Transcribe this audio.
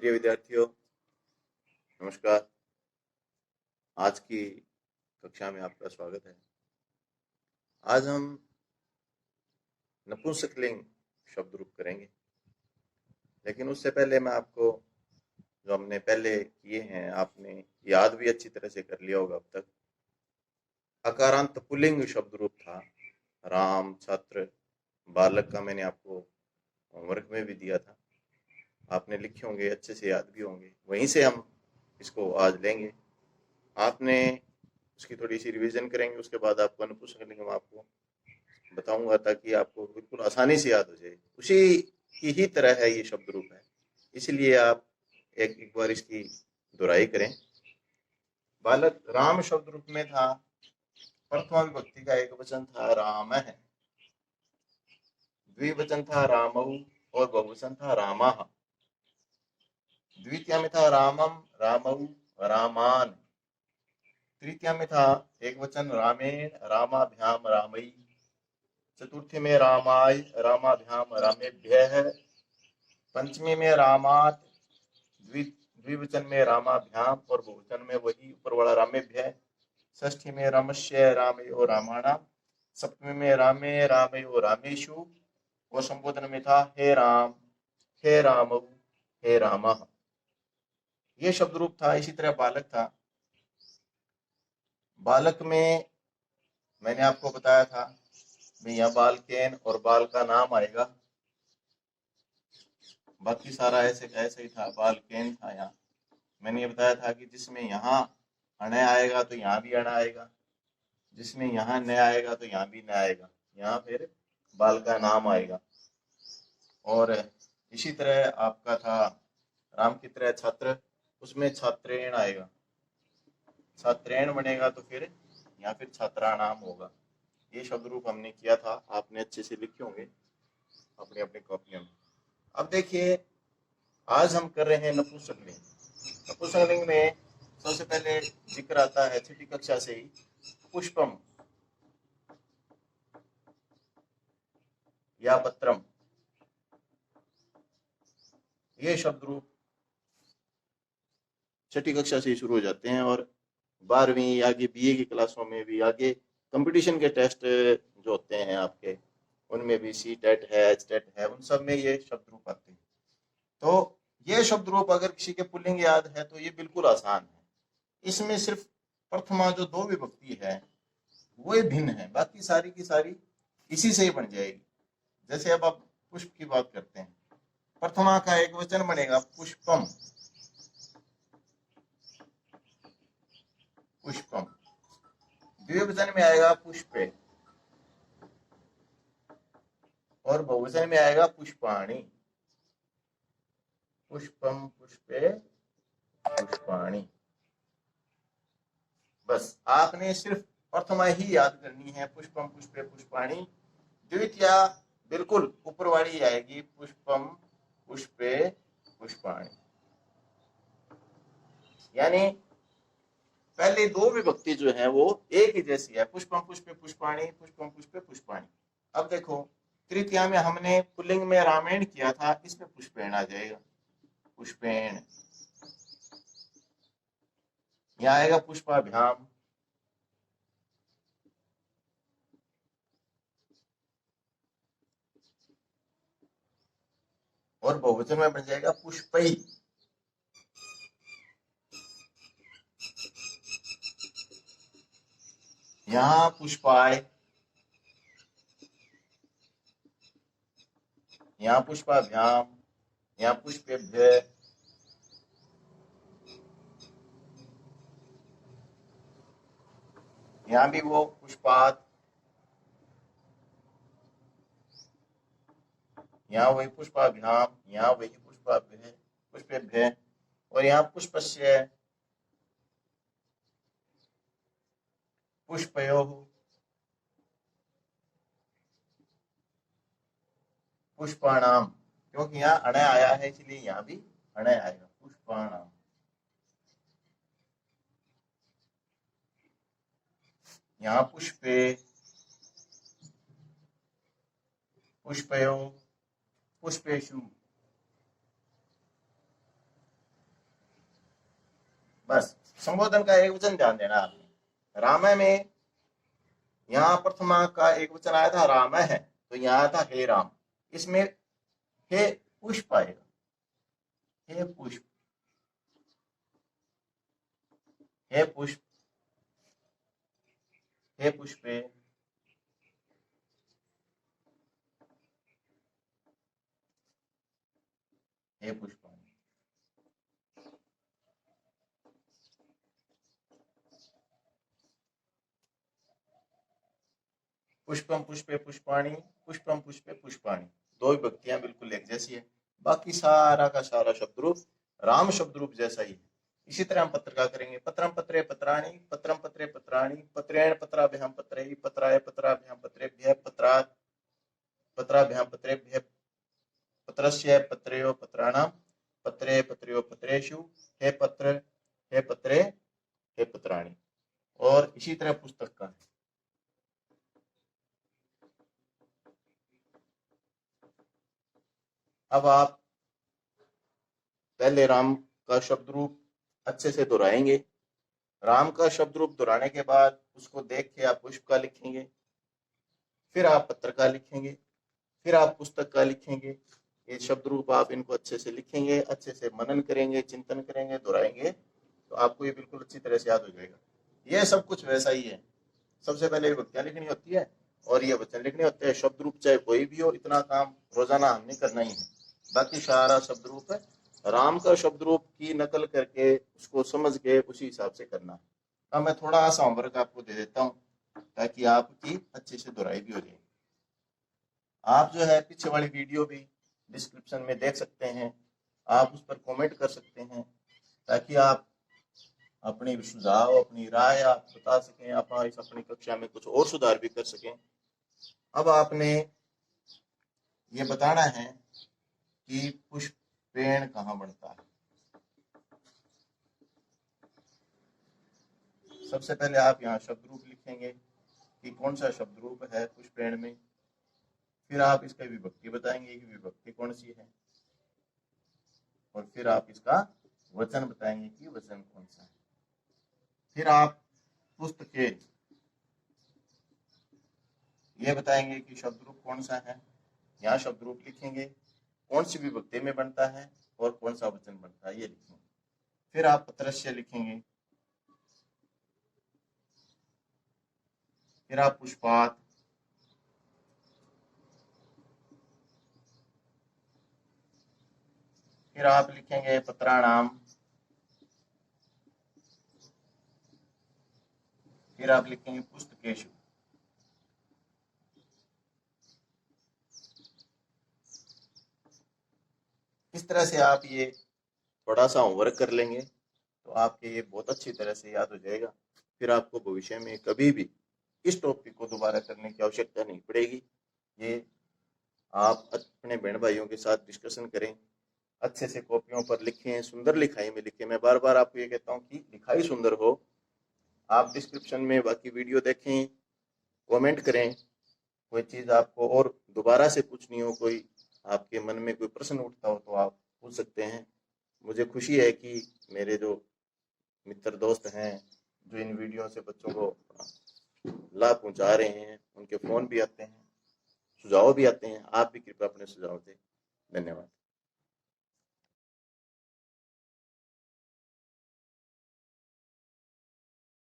प्रिय विद्यार्थियों, नमस्कार। आज की कक्षा में आपका स्वागत है। आज हम नपुंसकलिंग शब्द रूप करेंगे, लेकिन उससे पहले मैं आपको जो हमने पहले किए हैं आपने याद भी अच्छी तरह से कर लिया होगा अब तक। अकारांत पुल्लिंग शब्द रूप था राम, छात्र, बालक का मैंने आपको होमवर्क में भी दिया था। आपने लिखे होंगे, अच्छे से याद भी होंगे। वहीं से हम इसको आज लेंगे। आपने उसकी थोड़ी सी रिवीजन करेंगे, उसके बाद आपको नपुंसकलिंग में आपको बताऊंगा ताकि आपको बिल्कुल आसानी से याद हो जाए। उसी की ही तरह है ये शब्द रूप है, इसलिए आप एक बार इसकी दोहराई करें। बालक राम शब्द रूप में था, प्रथमा विभक्ति का एक वचन था राम है, द्विवचन था रामऊ और बहुवचन था रामाः। द्वितीय में था रामम, रामऊ, रामान। तृतीय में था एक वचन रामेण, रामाभ्याम, रामई। चतुर्थी में रामाय, रामाभ्याम, रामेभ्यः। पंचमी में रामात, द्विवचन में रामाभ्याम और बहुवचन में वही ऊपर वाला रामेभ्य। षष्ठी में रामस्य, रामयो, रामाणाम। सप्तमी में रामे, रामयो, रामेषु। और संबोधन में था हे राम, हे रामऊ, हे रामः। ये शब्द रूप था। इसी तरह बालक था। बालक में मैंने आपको बताया था यहाँ बालकेन और बाल का नाम आएगा, बाकी सारा ऐसे ही था। बालकेन था। यहाँ मैंने ये बताया था कि जिसमें यहाँ अण आएगा तो यहाँ भी अण आएगा, जिसमें यहाँ न आएगा तो यहाँ भी न आएगा। यहाँ फिर बाल का नाम आएगा। और इसी तरह आपका था राम की तरह छात्र, उसमें छात्रेण आएगा। छात्रेण बनेगा तो फिर यहाँ फिर छात्रा नाम होगा। ये शब्द रूप हमने किया था, आपने अच्छे से लिखे होंगे अपनी अपनी कॉपियों में। अब देखिए, आज हम कर रहे हैं नपुंसकलिंग। नपुंसकलिंग में सबसे पहले जिक्र आता है छठी कक्षा से ही पुष्पम या पत्रम। ये शब्द रूप छठी कक्षा से ही शुरू हो जाते हैं और 12वीं आगे बीए की क्लासों में भी, आगे कंपटीशन के टेस्ट जो होते हैं आपके, उनमें भी सी टेट है, एच टेट है, उन सब में ये शब्द रूप आते हैं। तो ये शब्द रूप अगर किसी के पुल्लिंग याद है तो ये बिल्कुल आसान है। इसमें सिर्फ प्रथमा जो दो विभक्ति है वो भिन्न है, बाकी सारी की सारी इसी से ही बन जाएगी। जैसे अब आप पुष्प की बात करते हैं, प्रथमा का एक वचन बनेगा पुष्पम, पुष्पम। द्विवचन में आएगा पुष्पे और बहुवचन में आएगा पुष्पाणि। पुष्पम, पुष्पे, पुष्पाणि। बस आपने सिर्फ प्रथमा ही याद करनी है, पुष्पम, पुष्पे, पुष्पाणि। द्वितीया बिल्कुल ऊपर वाली आएगी, पुष्पम, पुष्पे, पुष्पाणि। यानी पहले दो विभक्ति जो है वो एक ही जैसी है, पुष्पम, पुष्पे, पुष्पाणि, पुष्पम, पुष्पे, पुष्पाणि। अब देखो, तृतीया में हमने पुल्लिंग में रामेण किया था, इसमें पुष्पेण आ जाएगा, पुष्पेण। यहाँ आएगा पुष्पाभ्याम, और बहुवचन में बन जाएगा पुष्पई। यहाँ पुष्पाय, यहाँ पुष्पाभ्याम, यहाँ पुष्पेभ्य, यहाँ भी वो पुष्पात, यहाँ वही पुष्पाभ्याम, यहाँ वही पुष्पाभ्य, पुष्पेभ्य, और यहाँ पुष्पस्य, पुष्पयोः, पुष्पाणाम। क्योंकि यहाँ अण आया है इसलिए यहाँ भी अण आएगा, पुष्पाणाम। यहाँ पुष्पे, पुष्पयो, पुष्पेषु। बस संबोधन का एक वचन ध्यान देना आपने। राम में यहाँ प्रथमा का एक वचन आया था राम है, तो यहाँ आया था हे राम। इसमें हे पुष्प आएगा, हे पुष्प, हे पुष्प, हे पुष्पे, हे पुष्पाणि। पुष्पम पुष्पे पुष्पाणि, पुष्पम पुष्पे पुष्पाणि, दो विभक्तियां बिल्कुल एक जैसी है। बाकी सारा का सारा शब्द रूप राम शब्द रूप जैसा ही है। इसी तरह हम पत्र का करेंगे। पत्रम पत्रे पत्राणि, पत्रम पत्रे पत्राणि, पत्रेण पत्राभ्याम पत्रैः, पत्राय पत्राभ्याम पत्रेभ्यः, पत्रात् पत्राभ्याम पत्रेभ्यः, पत्रस्य पत्रयो पत्राणाम, पत्रे पत्रयो पत्रेषु, हे पत्र, हे पत्रे, हे पत्राणि। और इसी तरह पुस्तक का। अब आप पहले राम का शब्द रूप अच्छे से दोहराएंगे। राम का शब्द रूप दोहराने के बाद उसको देख के आप पुष्प का लिखेंगे, फिर आप पत्र का लिखेंगे, फिर आप पुस्तक का लिखेंगे। ये शब्द रूप आप इनको अच्छे से लिखेंगे, अच्छे से मनन करेंगे, चिंतन करेंगे, दोहराएंगे, तो आपको ये बिल्कुल अच्छी तरह से याद हो जाएगा। ये सब कुछ वैसा ही है। सबसे पहले विभक्तियां लिखनी होती है और ये वचन लिखने होते हैं। शब्द रूप चाहे कोई भी हो, इतना काम रोजाना हमने करना ही है। बाकी सारा शब्द रूप है राम का शब्द रूप की नकल करके उसको समझ के उसी हिसाब से करना है। अब मैं थोड़ा सा होमवर्क आपको दे देता हूँ ताकि आपकी अच्छे से दोहराई भी हो जाए। आप जो है पीछे वाली वीडियो भी डिस्क्रिप्शन में देख सकते हैं, आप उस पर कमेंट कर सकते हैं ताकि आप अपनी सुझाव, अपनी राय आप बता सकें, आप इस अपनी कक्षा में कुछ और सुधार भी कर सकें। अब आपने ये बताना है कि पुष्पेण कहाँ बनता है। सबसे पहले आप यहाँ शब्द रूप लिखेंगे कि कौन सा शब्द रूप है पुष्पेण में, फिर आप इसका विभक्ति बताएंगे कि विभक्ति कौन सी है, और फिर आप इसका वचन बताएंगे कि वचन कौन सा है। फिर आप पुस्तके ये बताएंगे कि शब्द रूप कौन सा है। यहाँ शब्द रूप लिखेंगे, कौन सी विभक्ति में बनता है और कौन सा वचन बनता है ये लिखेंगे। फिर आप पत्रस्य लिखेंगे, फिर आप पुष्पात, फिर आप लिखेंगे पत्राणाम, फिर आप लिखेंगे पुस्तकेषु। इस तरह से आप ये थोड़ा सा होमवर्क कर लेंगे तो आपके ये बहुत अच्छी तरह से याद हो जाएगा। फिर आपको भविष्य में कभी भी इस टॉपिक को दोबारा करने की आवश्यकता नहीं पड़ेगी। ये आप अपने बहन भाइयों के साथ डिस्कशन करें, अच्छे से कॉपियों पर लिखें, सुंदर लिखाई में लिखें। मैं बार बार आपको ये कहता हूँ कि लिखाई सुंदर हो। आप डिस्क्रिप्शन में बाकी वीडियो देखें, कमेंट करें, कोई चीज़ आपको और दोबारा से पूछनी हो, कोई आपके मन में कोई प्रश्न उठता हो तो आप पूछ सकते हैं। मुझे खुशी है कि मेरे जो मित्र दोस्त हैं जो इन वीडियो से बच्चों को लाभ पहुंचा रहे हैं, उनके फ़ोन भी आते हैं, सुझाव भी आते हैं। आप भी कृपया अपने सुझाव दें। धन्यवाद।